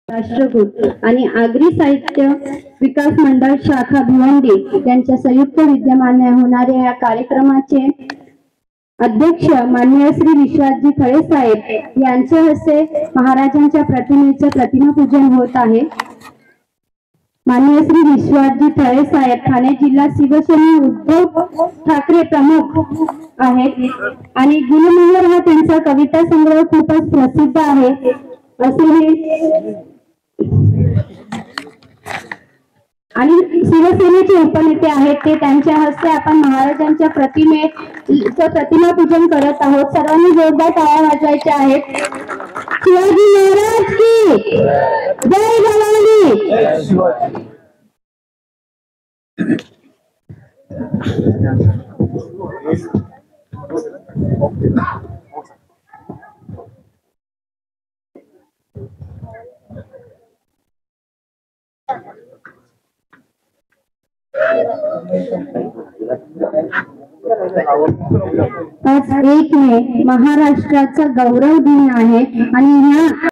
राष्ट्रकुट आणि आगरी साहित्य विकास मंडळ शाखा भिवंडी यांच्या संयुक्त विद्यमाने होणाऱ्या या कार्यक्रमाचे अध्यक्ष माननीय श्री विश्वासजी थळे साहेब यांच्या हस्ते महाराजांच्या प्रतिमेचे प्रतिमापूजन होत आहे। माननीय श्री विश्वासजी थळे साहेब ठाणे जिल्हा शिवसेना उद्धव ठाकरे प्रमुख आहेत आणि गुणमंगल हा त्यांचा कविता संग्रह खूपच प्रसिद्ध आहे असे आणि शिवसेनेचे उपनेते आहेत ते त्यांच्या हस्ते आपण महाराजांच्या प्रतिमा पूजन करत आहोत। सर्वांनी जोरदार टाळ्या वाजवायच्या आहेत। शिवाजी महाराज की जय भवानी। आज 1 मे महाराष्ट्राचा गौरव दिन आहे आणि